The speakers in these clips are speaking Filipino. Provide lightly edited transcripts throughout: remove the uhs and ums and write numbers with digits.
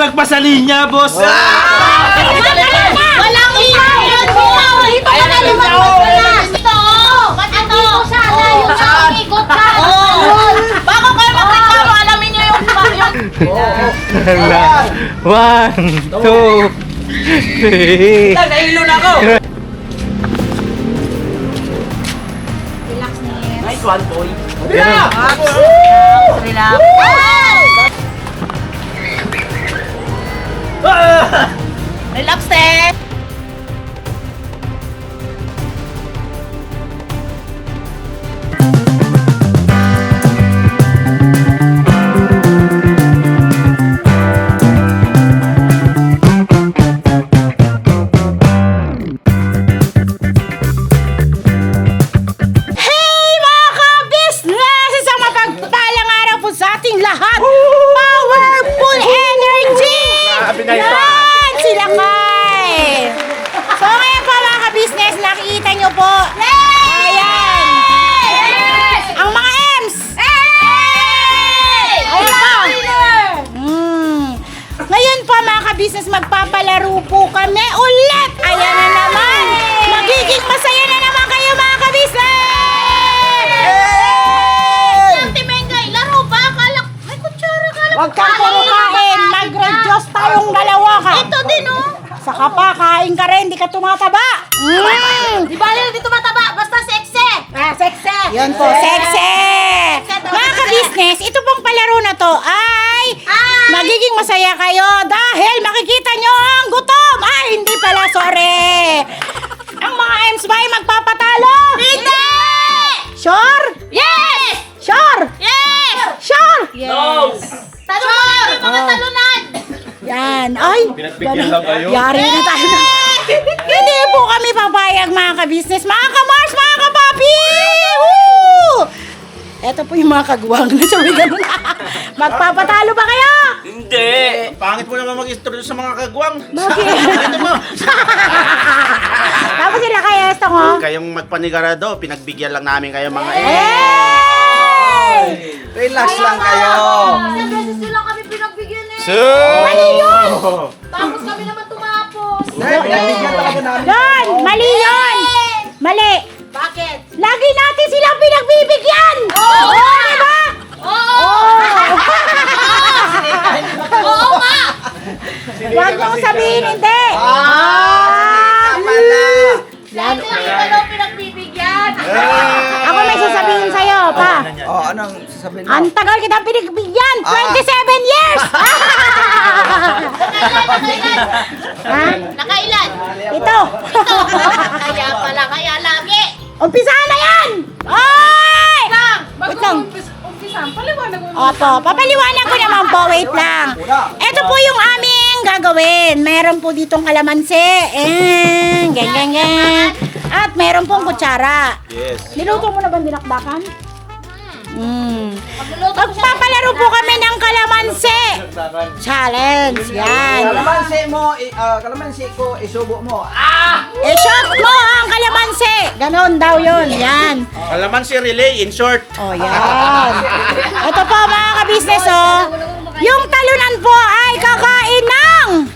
nalagpas sa linya, boss. Walang ilaw! Dito ka na lumagpas na! Ito! Ba't ito? Sana yung nakikot ka! Bago kayo magreklamo, alamin nyo yung Hala. 1, 2, 3. Nahilo na ako. Relax na yan. Nice one, boy. Relax. Relax, eh! Lahat! Powerful energy! Yan! Sila kay! So ngayon po mga ka-business, nakikita nyo po. Ayan! Ang mga M's! Ayan po! Ngayon po mga ka-business, magpapalaro po kami ulit! Ayan na naman! Magiging masaya na naman kayo mga ka-business! Huwag kang puro kain, mag-redyos tayong dalawa ka. Ito din, oh. Saka pa, kain ka rin, di ka tumataba. Di ba rin, di tumataba, basta sexy. Sexy. Yun po, sexy. Mga ka-business, ito pong palaro na to ay magiging masaya kayo dahil makikita nyo ang gutom. Ay, hindi pala, sorry. Ang mga M's ba ay magpapatalo? Hindi! Sure? Yes! Sure? Yes! Sure? Yes! No! Talunan! Yung mga talunan! Yan. Ay! Pinagbigyan lang kayo? Yari na tayo na. Hindi po kami papayag mga ka-business, mga ka-Mars, mga ka-Papi! Woo! Ito po yung mga kagwang na sabi ganun. Magpapatalo ba kayo? Hindi! Pangit mo naman mag-introduce sa mga kagwang. Bakit? Tapos sila kaya ito ko. Kayong magpanigarado, pinagbigyan lang namin kayo mga Relax lang kayo. Isang beses nyo lang kami pinagbigyan eh. Mali yun! Tapos kami naman tumapos. Pinagbigyan talaga namin. Yan! Mali yun! Mali! Bakit? Lagi natin silang pinagbibigyan! Oo! Diba? Oo! Oo nga! Huwag mong sabihin hindi! Tama na. Lagi natin daw pinagbibigyan! Ako may sasabihin sa'yo, pa. Oh, anong sasabihin mo? Ang tagal kita pinagbigyan! 27 years! Ha? Nakailan? Ito! Kaya pala, kaya lagi. Umpisahan na yan! Ay! Wait lang. Opo, papaliwanag ko naman po. Wait lang. Ito po yung aming gagawin. Meron po ditong kalamansi. Ganyan. At meron pong kutsara. Yes. Niluto mo na ba dinakdakan? Magpapalaro po kami ng kalamansi. Challenge. Yan. Kalamansi ko, isubo mo. I-shot mo ang kalamansi. Ganon daw yun. Yan. Kalamansi relay, in short. Oh, yan. Ito po mga ka-business, oh. Yung talunan po ay kakain ng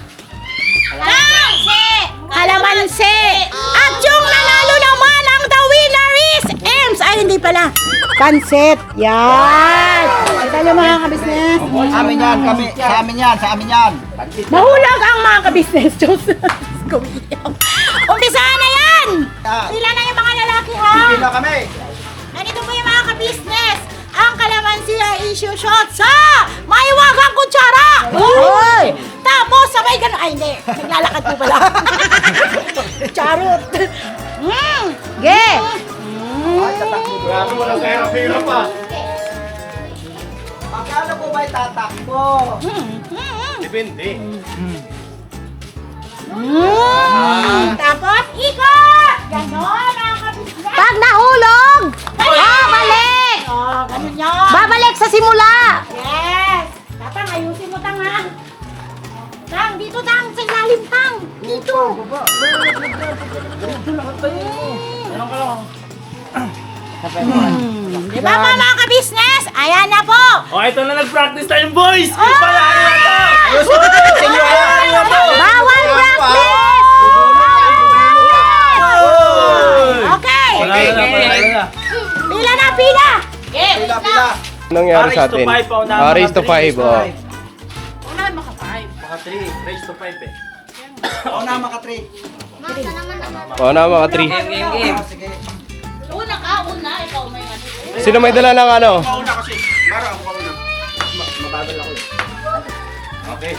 kalamansi. At yung nanalo naman ang the winner is Ems. Ay, hindi pala. Pansit. Yan. Ito yung mga ka-business. Sa amin yan, sa amin yan. Mahulog ang mga ka-business. Diyos. Umpisahan na yan. Sila na yung mga lalaki, ha? Hindi na kami. Ganito po yung mga ka-business. Ang kalamansi ay issue-shot sa may wagang kutsara. Hoy! Tapos sabay ganun. Ay, hindi. Naglalakad po pala. Charot. Ge! Grabe, walang kahirap-hirap pa. Paano po ba itatakbo? Depende. Tapos ikot! Ganon, mga ka-business. Pag nahulog! Babalik! Oh, ganun yun. Babalik sa simula! Yes! Tatang, ayusin mo, Tang, ha? Tang, dito, Tang! Sa ilalim, Tang! Dito! Di ba mga ka-business? Ayan na po! Oh, ito na nag-practice tayong boys! Ah! Palalo na to! Bawal practice! Okay. Pila na, pila! Okay, wait lang. Nangyari sa atin? Race to 5, oh. Mga 3, raise to 5 eh. Oo na, maka-3. Masa naman naman. Oo na, mga 3. Sige. Una ka, una. Ikaw may ano. Sino may dala ng ano? Mauna kasi. Para ako mauna. Mabagal ako eh. Okay.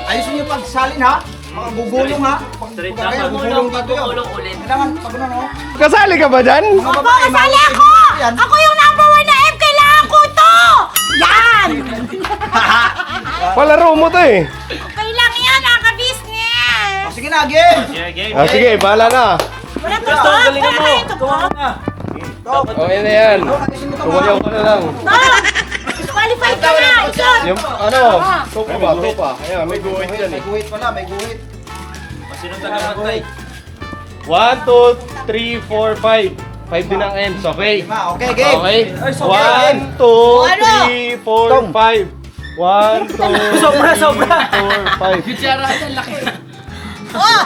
Ayusin yung pagsalin ha. Mga gugulong ha. Pag kaya gugulong dito yun. Kailangan pag ano. Kasali ka ba dyan? Mga Opo, babae, kasali mga- ako! Yan. Ako yung number 1 na F! Kailangan ko to! Yan! Palaro mo to eh. Okay lang yan, business. Sige na, game. Ah, sige, bahala na. Wala to po! Wala kayo to po! Okay na yan. Tumayaw ka na lang. Qualified ka na! Isot! Yung ano? Tropa ba? Tropa. Ayan, may guhit yan eh. May guhit pala, may guhit. 1, 2, 3, 4, 5. 5 din ang ends, okay? Okay, game. Okay? 1, 2, 3, 4, 5. 1, 2, Sobra, 3, 4, 5.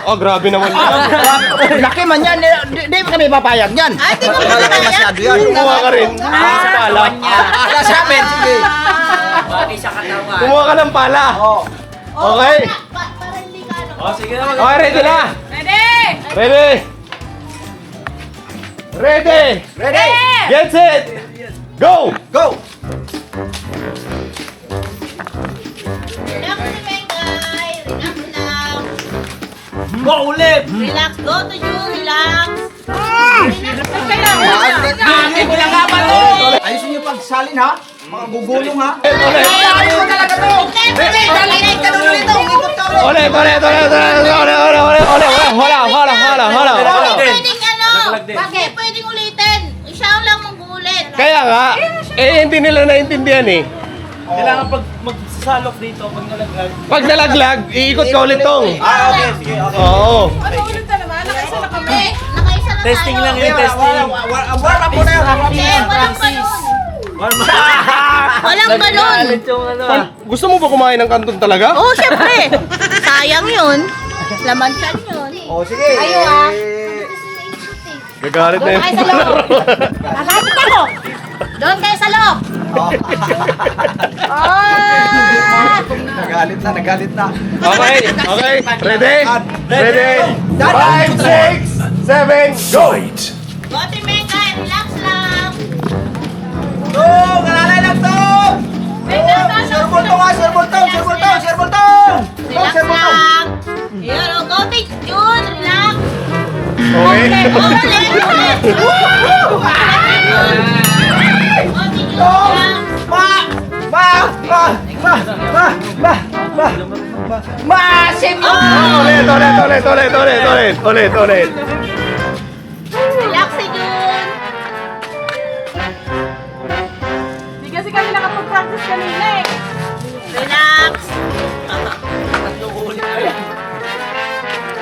Oh, grabe naman yan. Laki man yan. Di kami papayag yan. Ay, di ko Malaki masyado yan. Kumuha ka rin. Sa pala. Ala sa amin, sige. Kumuha ka ng pala. Oh. Okay? Para hindi ka ano. Okay, ready na? Ready! Ready! Ready? Get set! Go! Go! Relax si Mengay. Relax lang. Go ulit! Relax. Go to you. Relax. Ayusin yung pagsalin ha. Mga gugulong ha. Ulit, ulit, ulit, hala. Pwedeng ano. Bakit? Pwedeng ulitin. Siya lang mag-ulit. Kaya nga, hindi nila naintindihan eh. Kailangan pag magsasalok dito, pag nalaglag. Pag nalaglag, iikot ka ulit tong. Okay, sige, okay. Oo. Nakaisa na Testing tayo. lang yun, testing. Warm up muna yan. Hindi, walang balon. Walang balon. Gusto mo ba kumain ng kanton talaga? Oo, syempre. Sayang yun. Laman siya yun. Oh, sige. Ayaw, ah. Gagalit na Doon kayo sa loob. Nagagit ako! Doon kayo sa loob. Nagalit na. Okay, okay. Ready? Ready? 5, 6, 7, go! Go, Team Mengay. Relax lang. Tong! Kalalay lang, Tong! Serbol tong ha, serbol tong! Relax lang. Yun, oh, go, Team Jun. Relax. Okay. Oh, ulit. Go, Team Jun. Relax. Ulit. Relax si Jun. Hindi kasi kami nakapag-practice kanina eh. Relax.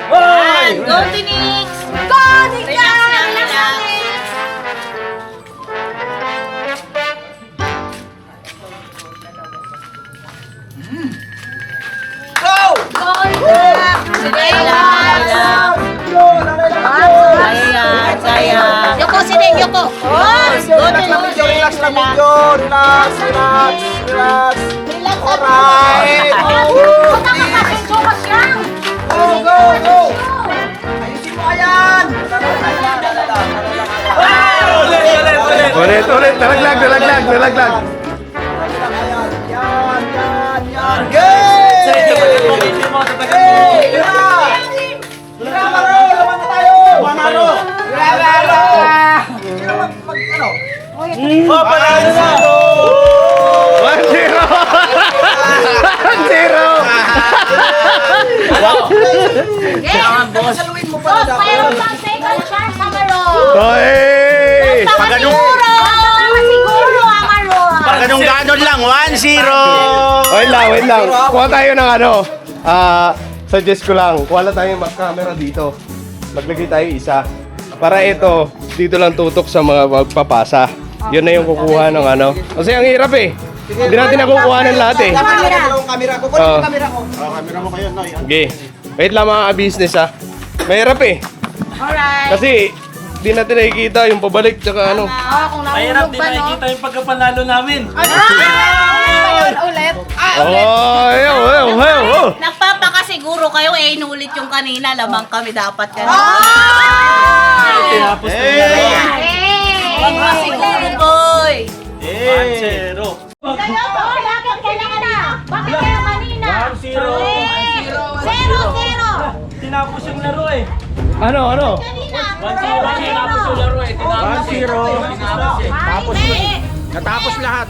Yan. Go, Tinix. Go! Relax lang, relax. Go! Relax. Relax. Sayang. Yoko, sineng, Yoko. Go, Tinix. Relax lang medyo. Relax. Relax. Alright. Huwag kang makasingkumas yan. Go! Ayusin mo yan! Ulit. Nalaglag. Yan! Game! Maro! Laman na tayo! Maro! Sino ano? Oh, panalo na! 1-0! Saluin mo Boss, pala mayroon dapat. pang second chance sa Maro. Hey! Tama siguro. Tama siguro, Amaro. Pag ganun ganon lang, 1-0! Wait lang. Kuha tayo ng ano. Suggest ko lang. Kuha lang tayo yung camera dito. Maglagay tayo isa. Para ito, dito lang tutok sa mga magpapasa. yun na yung kukuha ng ano. Kasi ang hirap eh. Hindi natin nakukuha ng lahat eh. Dapat nila dalawang camera ko. Kunin yung camera ko. Kamera mo kayo, Noy. Okay. Wait lang mga business ha. Mahirap eh. Alright. Kasi di natin nakikita yung pabalik tsaka ano. Kung Mahirap nahulog din ba, no? nakikita yung pagkapanalo namin. Ulit. Oh, ayo. Nagpapakasiguro kayo inulit yung kanina. Lamang kami dapat kanina. Tapos na yan. Pagpasiguro, boy. 1-0. Kayo po, bakit kailangan na? Bakit kayo kanina? 1-0. 0-0. Tinapos yung laro eh. Ano? 1-0. Tinapos yung laro eh. Tinapos 1-0. Tapos Natapos lahat.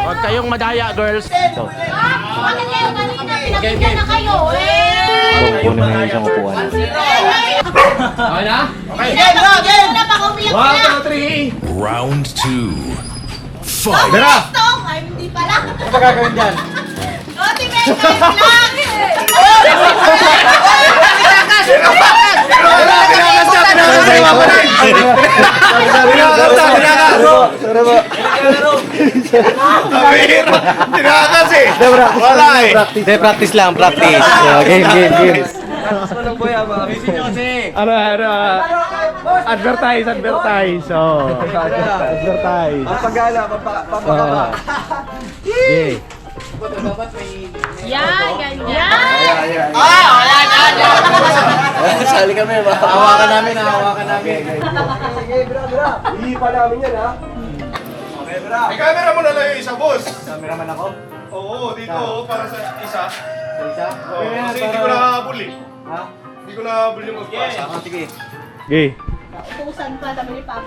Huwag kayong madaya, girls. Bakit kayo kanina? Pinakinggan na kayo. Kunin mo yung isang upuan. Okay na? Game na baka umiyak na. 1, 2, 3. Round 2. Fight! Tong! Ay, hindi pala. Ano ba gagawin dyan? Oti, may kayo lang. Tinakas eh. Wala eh. Practice lang, practice. Game. Ano? Advertise. Oh. Advertise. Papagala, papagala. Okay. Yan, ganyan. Sali kami, hawakan namin. Hindi pa namin yan, ha? Okay, bro. May camera mo na lang yung isa, boss. Cameraman ako? Oo, dito para sa isa. Isa? Oo, kasi hindi ko nakahabol eh. Ha? Hindi ko nakahabol yung magpasa. Sige. Okay. Utusan pa, sabi ni Papa.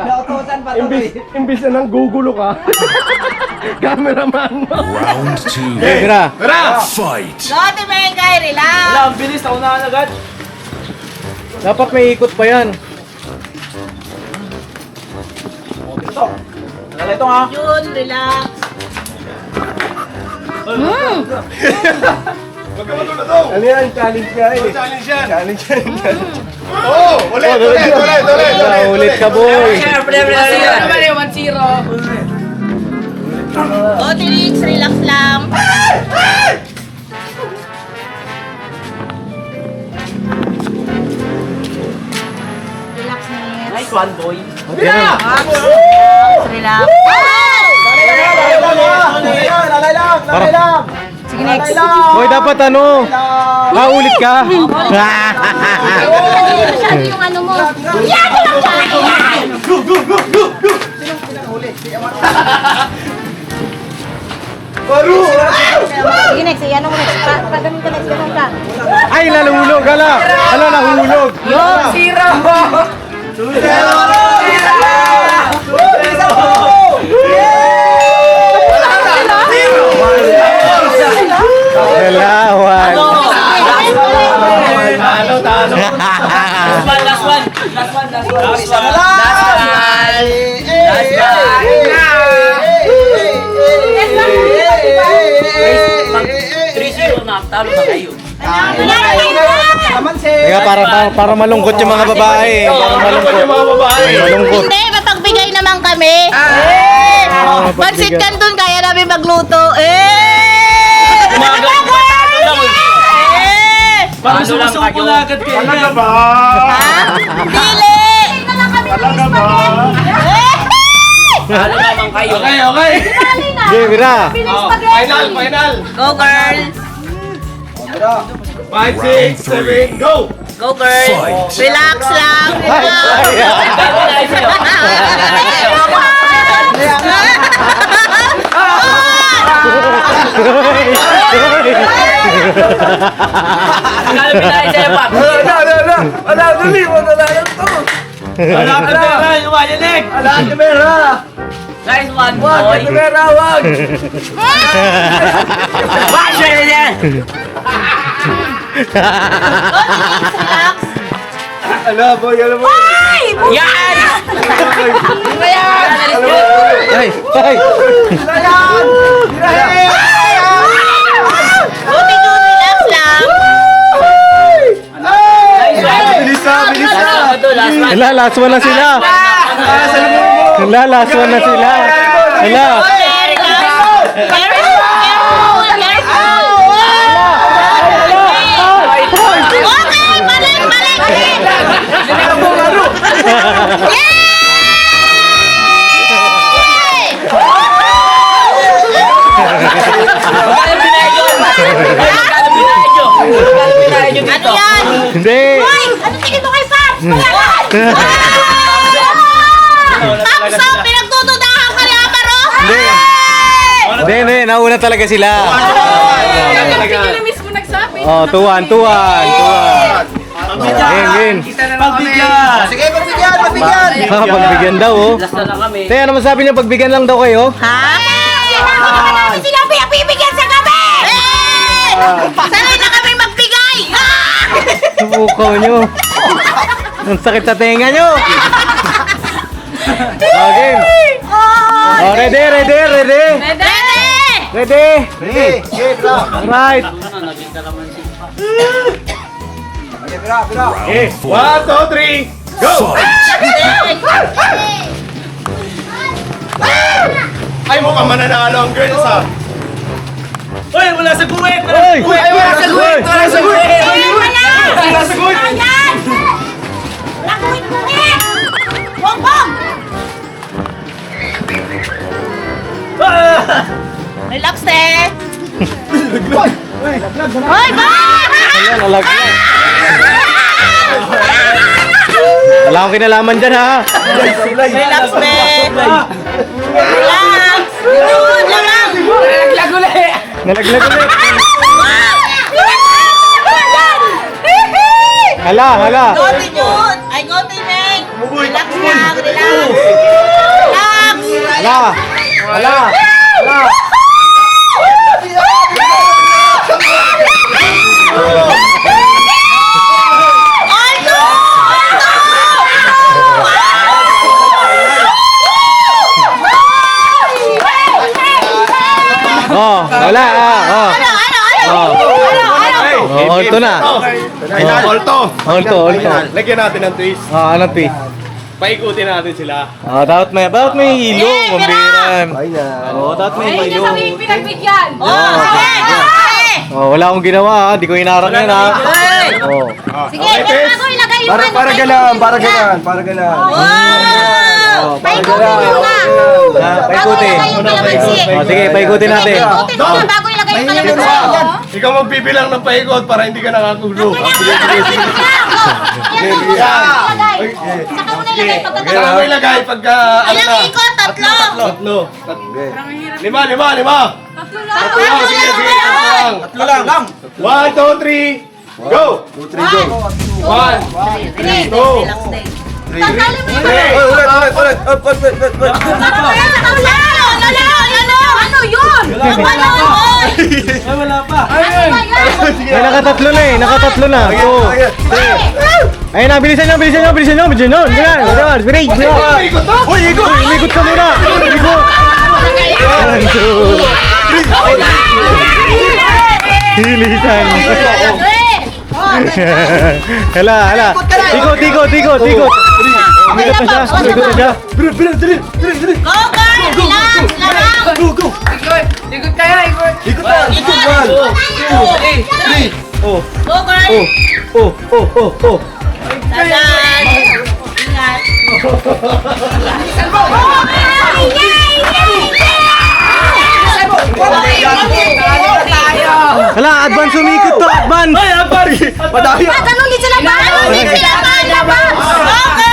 Nautosan pa to. Imbis na nang gugulo ka. Cameraman mo. Round 2. Camera. Fight! Oti, may kayo, relax. Wala, ang bilis. Naunahan agad. Dapat may ikot pa yan. Ito ha. Yun, relax. Huwag ka matulog. Ano yan? Challenge nga eh. Challenge yan. Oo, ulit. Ulit ka, boy. Oti, relax lang. Relax na yan. Nice one, boy. Relax. Lalay lang. Sige, next. Boy, dapat ano? Ulit ka. Masyado yung ano mo. Yan lang dyan! Sige, next. Ano mo next? Pagamin ka next. Ganun ka. Ay, nahulog. Nahulog. Yun! Zero! Dalawan. Last one. Na, talo na kayo. Kaya para malungkot yung mga babae. Malungkot. Hindi, mapagbigay naman kami. Pansit Canton, kaya namin magluto. Umaga, talo lang eh. Parang Talo lang sumusuko na agad kayo. Talaga ba? Dili! Talaga ba? Talo naman kayo. Okay. Mira. Final. Go, girl! 5, 6, 7, go! Go, girl! Fight. Relax lang! Kalo pinay sa'yo, Pap. Wala ka pera, yumayanig. Nice one, boy. Watch it yan. Relax! Ano, boy? Ay! Yan! Ay! Buti yun, relax lang! Bilis Hala, last one na sila. Hala, last one na sila. Hala. Okay, balik. Ano yan? Hindi. Hoy! Ano tingin mo kay Paps? Paps, pinagtutudahan ka ni Amaro? Hindi, nauna talaga sila. Oh, tuwan. Game. Sige, pagbigyan. Pagbigyan daw, oh. Last na lang kami. Te, ano masabi niyo? Pagbigyan lang daw kayo? Ha? Hindi naman namin sila pinabibigyan sa gabi! Sanay na kami magbigay! Subukaw nyo. Ang sakit sa tenga nyo. Oh, game. Oh, ready. Right. Round 4. 1, 2, 3, go! Ay, mukhang mananalo ang girls, ha? Hoy, wala sa guwit! Ay, Wala sa guwit! Bongbong! Relax, te! Hoy, ba! ayan, alag. Wala akong kinalaman dyan, ha? Relax, te! Relax! Good lang! Nalaglag ulit. Hala. Gote, Jun! Ay, gote, Neng! Relax lang, relax! Relax! Hala. Alto! Oh, wala, oh. Oh, alto na. Alto. Lagyan natin ng twist. Ah, ano twist? Paikutin natin sila. Ah, dapat may hilo, pambiran. Oh, dapat may hilo. Pinagbigyan! Oh, sige! Oh, wala akong ginawa, ha? Di ko hinarang yan, ha? Oh. Sige, bago ilagay yung ano Para ganan. Wow! Paikutin mo na! Bago Paikutin. ilagay yung kalamansi. Oh, sige, paikutin natin. Paikutin mo na bago ilagay yung kalamansi. Ikaw magbibilang ng paikot para hindi ka nakakulo. Saka mo na ilagay Saka pagkatapos. mo ilagay pagka... Ilang ikot? Tatlo! Tatlo. Lima. Tatlo lang. 1, 2, 3, go! 1, 2, 3, go! Tanggalin mo yung Ulit. Ano yun? Ay, wala pa. Ay, nakatatlo na. So, ayun na, bilisan nyo. Bilis. Uy, ikot ka muna. Bilisan. Hala. Ikot. Ikot na siya. Go, girl! Relax! Larang! Go, girl! Oh. Dadan! Ingat! Hala, advance umikot to, advance. Ganun din sila ba? Ganun din sila ba? Go, girl!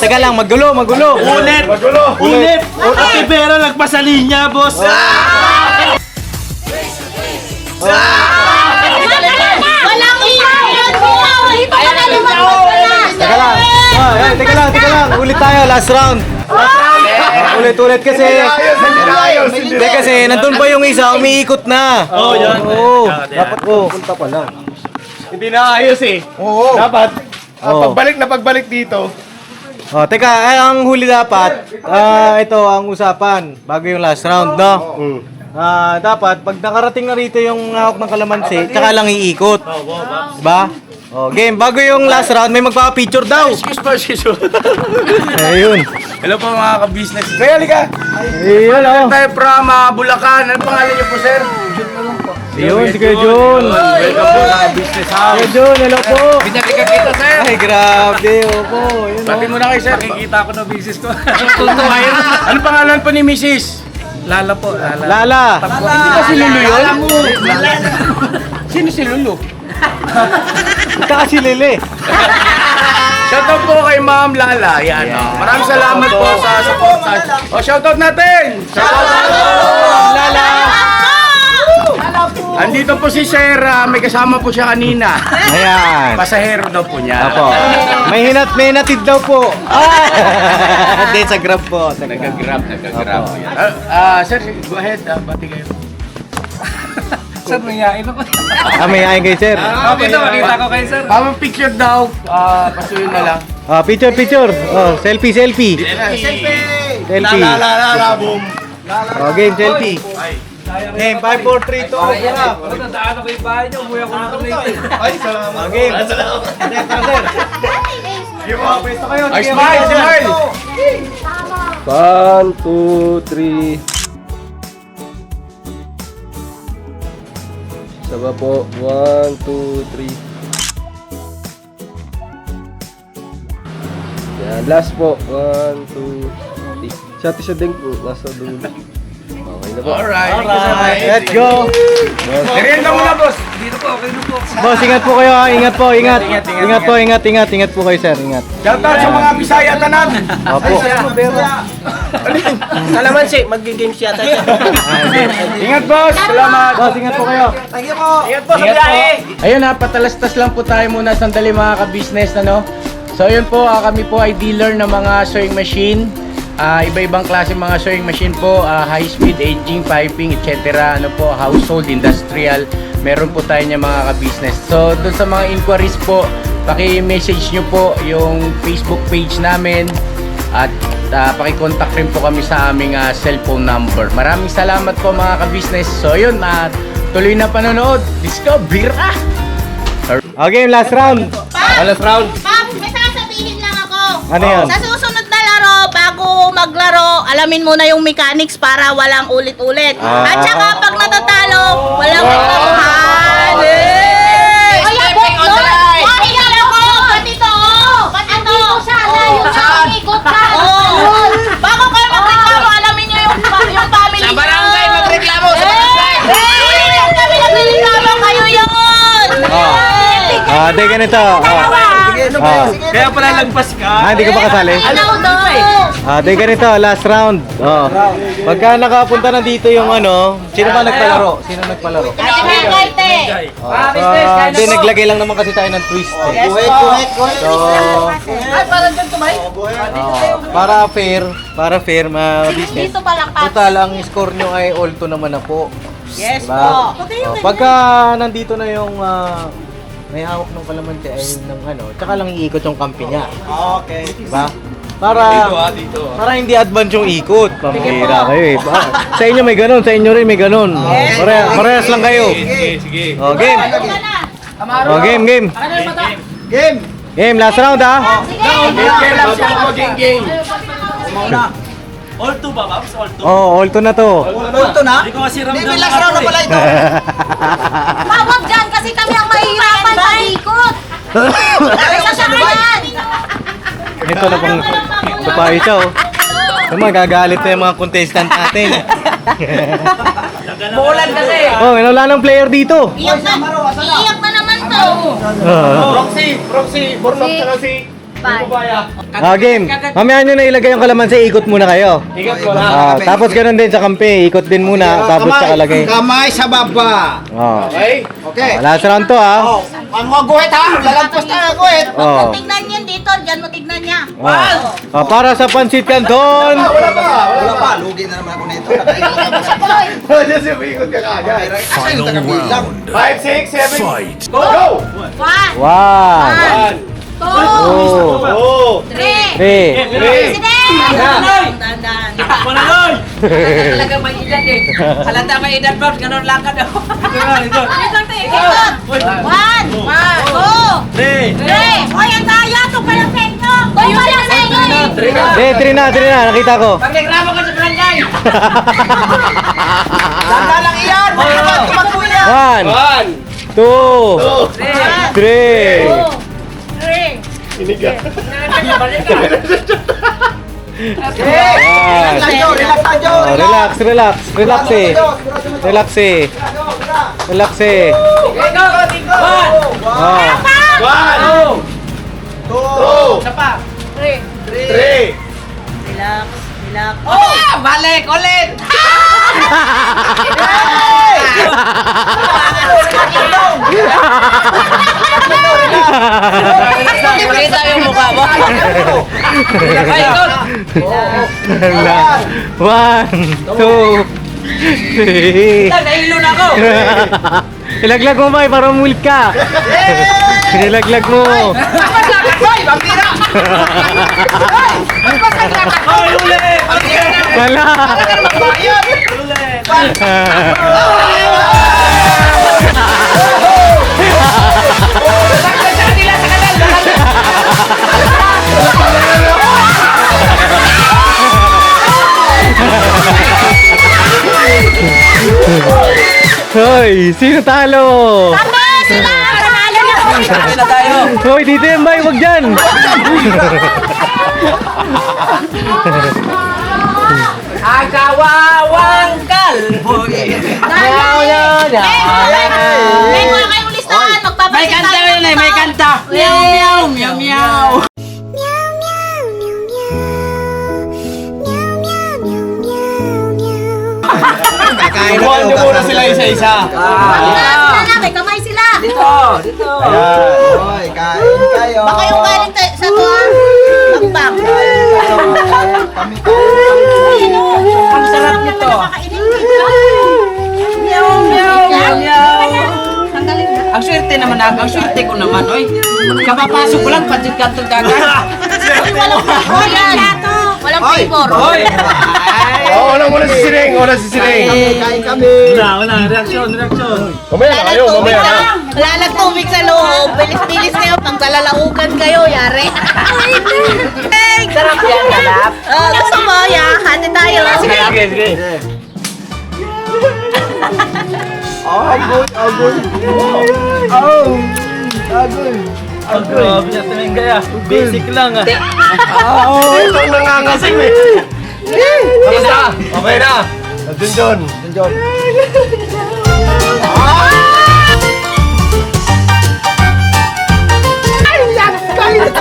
Teka lang, magulo. Ulit! Ate Vera nagpasa linya, boss! Walang ilaw! Dito ka na lumabas! Teka lang, ulit tayo, last round. Ulit-ulit kasi. Hindi na ayos. Hindi Hindi kasi nandun pa yung isa, umiikot na. Oh, yan. Oo. Dapat punta pa lang. Hindi na ayos eh. Oo. Dapat, Oo. pagbalik dito. Oh, teka, ang huli dapat, ito ang usapan bago yung last round, no? Dapat pag nakarating na rito yung hawak ng kalamansi, tsaka lang iikot. Diba? Oh, game, bago yung last round, may magpapa-picture daw. Excuse me. Ayun. Hello po mga ka-business. Kaya halika. Ayun, oh. Tayo from Bulacan. Ano pangalan niyo po, sir? Ayun, si Kuya Jun. Welcome po sa business house. Kuya Jun, hello po. Pinakikita, sir. Ay, grabe, opo. Yun, Pati oh. mo na kayo, sir. Makikita ko na business ko. Ano pangalan po ni Mrs.? Lala po, Lala. Lala. Hindi ba si Lulu yun? Sino si Lulu? Tsaka si Lele. Shoutout po kay Ma'am Lala. Yan, maraming salamat po sa support. Shoutout natin! Shoutout! Lala! Andito po si Sir, may kasama po siya kanina. Ayan. Pasahero daw po niya. Apo. May hinatid daw po. Hindi, sa Grab po. Nag-grab. Sir, go ahead. Bati kayo. Sir, nangyayin ako. May ayin kay sir. Makita ko kayo, sir. Pamang picture daw. Pasuyin na lang. Picture. Oh, selfie. Selfie. Boom. Oh, game, selfie. Game, 5, 4, 3, 2. Nadaan ako yung bahay niyo. Umuwi ako ng Leyte. Ay, salamat. Oh, game. Sir. Yung mga pwesto kayo. Ay, smile! 1, 2, 3. Saba po. 1, 2, 3. Yan, last po. 1, 2, 3. Shot isa din po. Nasa dulo. Okay na po. Alright. Let's go. Merienda muna, boss. Dito po, okay na po. Boss, ingat po kayo. Ingat po. Ingat po kayo, sir. Ingat. Shoutout sa mga Bisaya tanan. Opo. Kalamansi, mag-games yata siya. Ingat, boss. Salamat. Boss, ingat po kayo. Ingat po sa biyahe. Ayun ha, patalastas lang po tayo muna sandali mga ka-business, ano? So ayun po, kami po ay dealer ng mga sewing machine. Iba-ibang klase mga sewing machine po, high speed, aging, piping, etc. Ano po, household, industrial. Meron po tayo niya mga ka-business. So doon sa mga inquiries po, paki-message nyo po yung Facebook page namin at paki-contact rin po kami sa aming cellphone number. Maraming salamat po mga ka-business. So yun, tuloy na panonood. Let's go, bira! Okay, last round. Last round. Pap, may sasabihin lang ako. Ano yun? Sa susunod na laro, bago maglaro, alamin muna yung mechanics para walang ulit-ulit. At saka pag natatalo, walang kakabahan. Ay, abot nun! Wahigal ako! Pati to! Pati to! Sana yung ikot ka! Bago kayo magreklamo, alamin nyo yung family. Sa barangay magreklamo! Sa barangay! Yung kami nagreklamo, kayo yun! Di ganito. Kaya pala lagpas ka. Hindi ka ba kasali? Ano daw? Di ganito, last round. Pagka nakapunta na dito yung sino ba nagpalaro? Sino nagpalaro? Hindi, naglagay lang naman kasi tayo ng twist. Buhet. So, Ay, parang dyan tumay. para fair, ma-business. Dito pa lang, Paps. Total, ang score nyo ay all to naman na po. Yes Diba? po. Pagka nandito na yung may hawak ng kalamansi ay tsaka lang iikot yung kampi niya. Okay. Diba? Para hindi advance yung ikot. Pambira kayo eh. Sa inyo may ganun, sa inyo rin may ganun. Parehas lang kayo. Sige. O, game. O, game. Game, last round ha. Game. All two ba, Babs? All two. All to na to. Ito na? Hindi ko kasi ramdam na last round na pala ito. Mawag dyan kasi kami ang mahihirapan sa ikot. Sa sakayan. Ito na pang ito pa isa oh. Magagalit na yung mga contestant natin. Bulan kasi. Wala nang player dito. Iyak na naman to. Proxy, Bornok tsaka si Game. Mamaya nyo na ilagay yung kalamansi, ikot muna kayo. Ikot mo na. Tapos ganun din sa kampe, ikot din muna, tapos sa kalagay. Kamay sa baba. Okay? Okay. Last round to ha. Ang mga guhit ha. Lalagpas na ang guhit. Oh. Tignan yan dito, dyan mo tignan niya. Para sa Pansit Canton. Wala pa. Lugi na naman ako nito. Just ikot ka kagad. Final round. 5, 6, 7. Fight. Go! 1, One. 2, Oh! 3. 3. Dandan. Talagang may edad eh. Halata may edad bro, ganun lang ka daw. Ikot. 1, 2, 3. Hoy, ang daya to pala sa inyo. Hoy, wala sa inyo eh. 3 na, nakita ko. Pag nagrama ka sa barangay. Tanda lang iyan. Tumakbo yan. 1, 2, 3. 3. Relax tayo. Relax tayo. Relax eh. Oh. 1, 2, 3. Relax, relax. Oh, balik ulit. Kita yung mukha mo. Ay, ikot. 1, 2, 3. Nahilo na ako. Ilaglag mo ba para umulit ka? Ilaglag mo. Hoy, vampira. Hoy, ulit. Wala. Hoy, sino talo? Kami sila! Panalo na po. Kami na tayo. Hoy, dito yan bay, wag dyan. Ang kawawang kalboy. May mga kayong listahan. Magpapasit May kanta tayo yun ng eh, may iba. kanta. Meow, meow, meow. Ibuhan nyo muna sila isa-isa. Sila, may kamay sila. Dito, dito. Hoy, kain kayo. Baka yung galing sa tuwa. Bakbak. Ang sarap nito. Meow, meow, meow, meow. Ang swerte naman ako, ang swerte ko naman, oy. Kapapasok ko lang, Pansit Canton kagad. Walang flavor yan. Walang flavor. Oy! Oh, una si Sining. Kain kami. Wala. Reaksyon. Mamaya na kayo, mamaya na. Wala lang tubig sa loob. Bilis-bilis kayo. Pang kalalaugan kayo. Yari. Hey! Sarap yan, sarap. Oh, gusto mo? Yeah, hati tayo. Sige. Grabe niya tuming kaya. Basic lang ah. Ito ang nangangasim eh. Tapos na. Okay na. Nandun.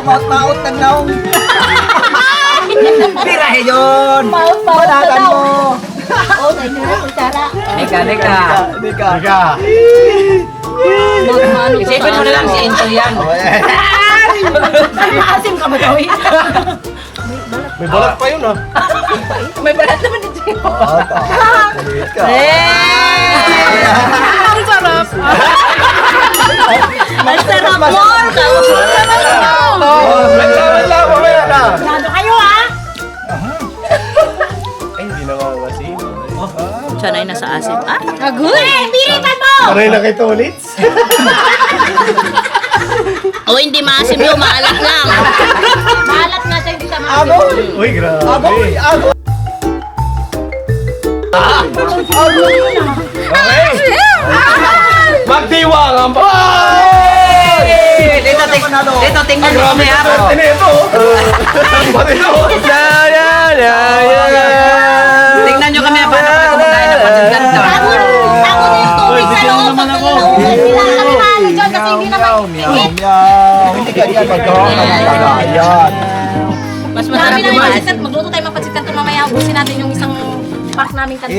Maot ng naong. Pirahe yun! Balatan mo. Oh, may nila kutsara. Nika. Isipin mo na lang si Enzo yan. Asim ka ba daw eh? May balat pa yun ah. May balat naman ito. Ang sarap. Ang sarap mo. Mamaya na. Nado kayo ha? Ay, hindi nangangasim. Sanay na sa asim. Ah, agoy! Pilitan mo! Paray na kay Tolits. O hindi maasim yun, maalat lang. Maalat nga siya, hindi siya maasim. Uy, grabe. Okay. Magdiwang ang Dito, tingnan mo kami ha. Swerte na ito. Pati ito. Tingnan nyo kami ha, paano kami kumakain ng Pansit Canton. Tago na yung tubig sa loob naman ako. Nanalo dyan kasi hindi naman. Hindi ka dyan magkakalayan. Mas masarap yung pansit. Magluto tayo mapansit kanto mamaya. Ubusin natin yung isang pack namin kanto.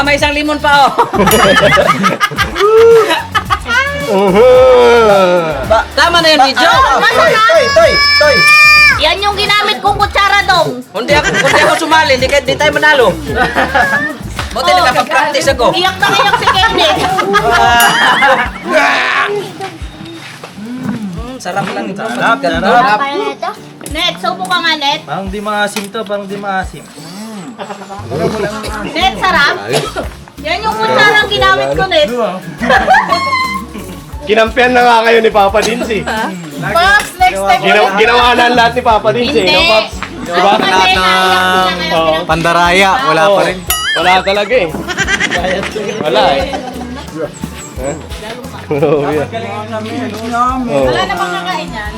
May isang limon pa, oh. Tama na yan, video. Toy. Yan yung ginamit kong kutsara dong. Kundi ako sumali, di tayo manalo. Buti nakapag-practice ako. Iyak na iyak si Kenneth. Sarap lang ito. Sarap. Net, subo ka nga, Net. Parang di maasim to, parang di maasim. Net, sarap. Yan yung kutsara ang ginamit ko, Net. Kinampihan na nga kayo ni Papa Dinsi. Pops, next time. Ginawa na lahat ni Papa Dinsi, no, Pops? Diba? Lahat na pandaraya, wala pa rin. Wala talaga eh. Wala eh. Wala namang kakain yan.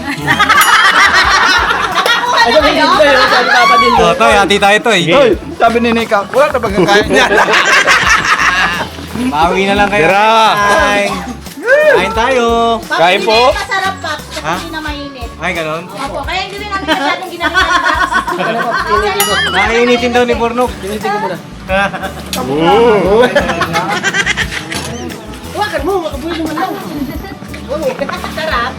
Nakakuha na kayo? Toy, hati tayo, Toy. Sabi ni Nika, wala na bang kakain niya? Bawi na lang kayo. Tira! Kain tayo. Kain po. Masarap, Pops, kasi Ha? hindi na mainit. Ay, ganon. Opo, kaya hindi rin namin masyadong ginamit ng Pops. Nakainitin daw ni Pornok. Sarap.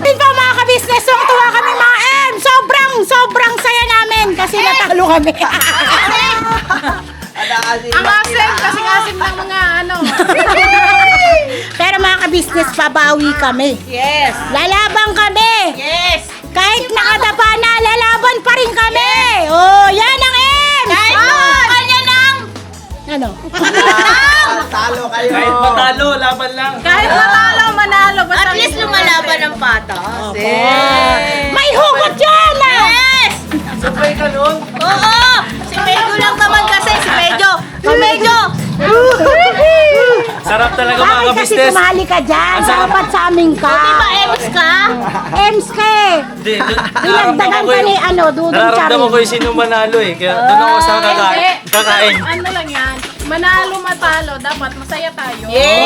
Din pa mga ka-business, tuwa kami mga M. Sobrang saya namin kasi natalo kami. Ang asim, kasing asim ng mga ano. Pero mga ka-business, pabawi kami. Yes. Lalabang kami. Yes. Kahit nakadapa na, lalaban pa rin kami. Oh, yan ang M. Kahit kanya ng Ano? Kahit matalo, laban lang. Kahit matalo, manalo. Basta at least lumalaban ng patas. May hugot yan ah. Yes! Sabay ka nun. Oo! Si Medyo lang naman kasi. Si Medyo! Sarap talaga mga Bakit kasi ka-business. sumali ka dyan? Dapat sa amin ka. Di ba Ems ka? Ems ka eh. Di, Pinagdagan ka ni Dudong nararamdaman ko Chari. yung sino manalo eh. Kaya doon ako sa kakain. ano lang yan. Manalo, matalo. Dapat masaya tayo. Yes!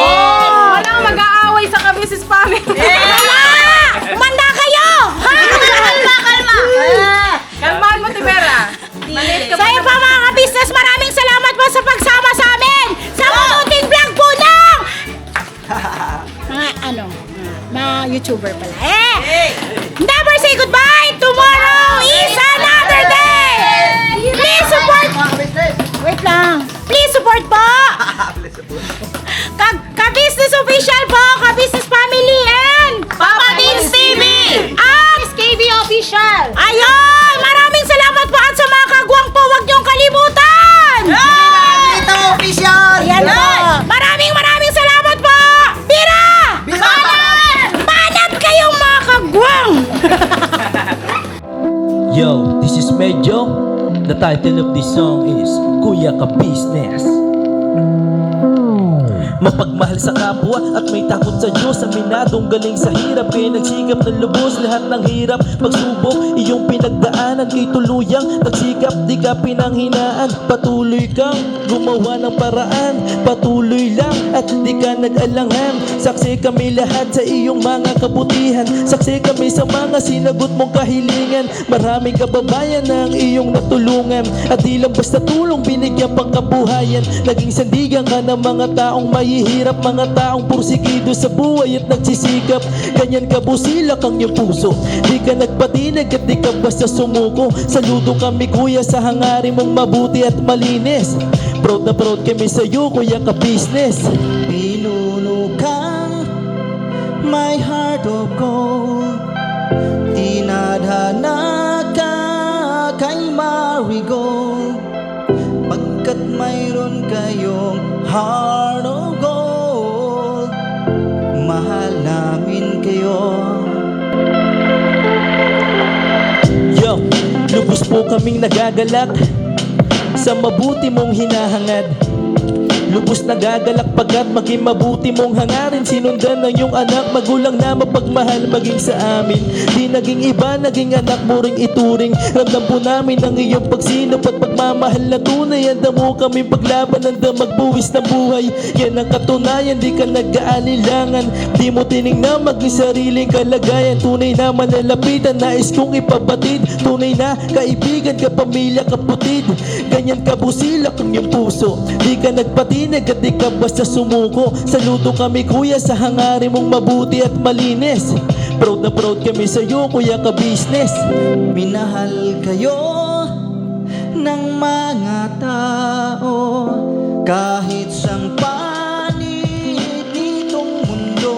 Walang mag-aaway sa ka-business family. Manda kayo! Ha? Kalma! Kalmahan mo, Tibera. Maliit ka Sa iyo pa mga ka-business, maraming salamat po sa pagsama sa amin sa mabuting vlog po ng mga YouTuber pala. Never say goodbye! Tomorrow is another day! Please support! Wait lang. Please support po! Ka-business official po! Ka-business family and Papa Dins TV! at KB official! Ayun! Maraming salamat po at sa mga kagwang po, huwag niyong kalimutan! Ito, official! Ayan po! Maraming salamat po! Pira! Banat kayong mga kagwang! Yo, this is Medyo. The title of this song is Kuya Ka Business. Mapagmahal sa kapwa at may takot sa Diyos. Aminadong galing sa hirap, kaya nagsikap ng lubos. Lahat ng hirap, pagsubok, iyong pinagdaanan. Kay tuluyang nagsikap, di ka pinanghinaan. Patuloy kang gumawa ng paraan. Patuloy lang at di ka nag-alangan. Saksi kami lahat sa iyong mga kabutihan. Saksi kami sa mga sinagot mong kahilingan. Maraming kababayan na ang iyong natulungan. At di lang basta tulong, binigyan pang kabuhayan. Naging sandigan ka ng mga taong mahihirap, mga taong pursigido sa buhay at nagsisikap. Ganyan ka busilak ang iyong puso. Di ka nagpatinag at di ka basta sumuko. Saludo kami kuya sa hangarin mong mabuti at malinis. Proud na proud kami sa iyo, Kuya Ka Business. Pinunukang my heart of gold, tinadhana ka kay Marigold. Pagkat mayroon kayong heart of gold, mahal namin kayo. Yo, lubos po kaming nagagalak sa mabuti mong hinahangad. Lubos na gagalak pagkat maging mabuti mong hangarin. Sinundan ng iyong anak, magulang na mapagmahal maging sa amin. Di naging iba, naging anak mo ring ituring. Ramdam po namin ang iyong pagsinop at pagmamahal na tunay. Handa mo kami paglaban, handa magbuwis ng buhay. Yan ang katunayan, di ka nag-aalilangan. Di mo tinignan maging sariling kalagayan. Tunay na malalapitan, nais kong ipabatid. Tunay na kaibigan, kapamilya, kaputid. Ganyan kabusilak ang iyong puso. Di ka nagpatinag at di ka basta sumuko. Saludo kami kuya sa hangarin mong mabuti at malinis. Proud na proud kami sa'yo kuya ka-business. Minahal kayo ng mga tao kahit sang panig nitong mundo,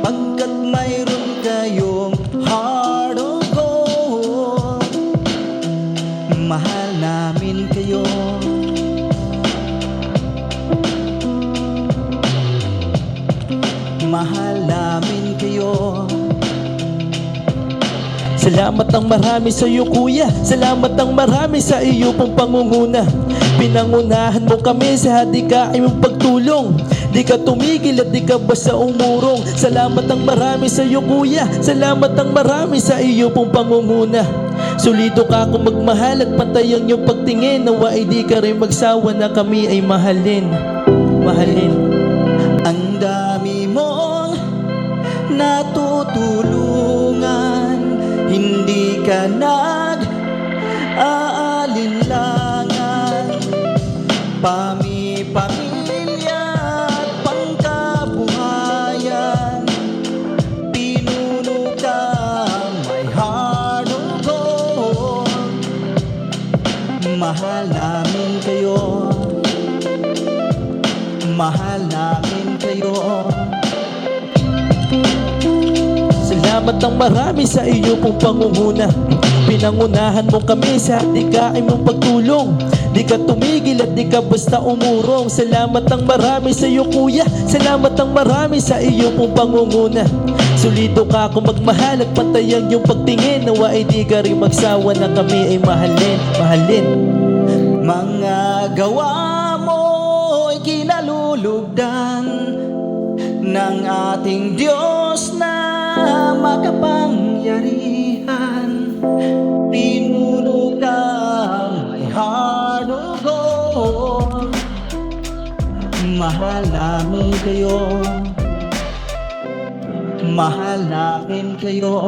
pagkat mayroon kayong heart of gold. Mahal namin kayo. Mahal namin kayo. Salamat ang marami sa iyo kuya. Salamat ang marami sa iyo pong pangunguna. Pinangunahan mo kami sa hadikain mong pagtulong. Di ka tumigil at di ka basta umurong. Salamat ang marami sa iyo kuya. Salamat ang marami sa iyo pong pangunguna. Solido ka kung magmahal at pantay ang iyong pagtingin. Nawa ay di ka rin magsawa na kami ay mahalin. Mahalin. Ang dami mong natutulungan, hindi ka nag-aalinlangan. Pamilya at pangkabuhayan, pinuno ka may heart of gold. Mahal namin kayo. Mahal namin kayo. Salamat ang marami sa iyo pong pangunguna. Pinangunahan mo kami sa hadikain mong pagtulong. Di ka tumigil at di ka basta umurong. Salamat ang marami sa iyo kuya. Salamat ang marami sa iyo pong pangunguna. Solido ka kung magmahal at pantay ang iyong pagtingin. Nawa ay di ka rin magsawa na kami ay mahalin. Mahalin. Mga gawa mo'y kinalulugdan ng ating Diyos na makapangyarihan. Pinuno ka may heart of gold. Mahal namin kayo. Mahal namin kayo.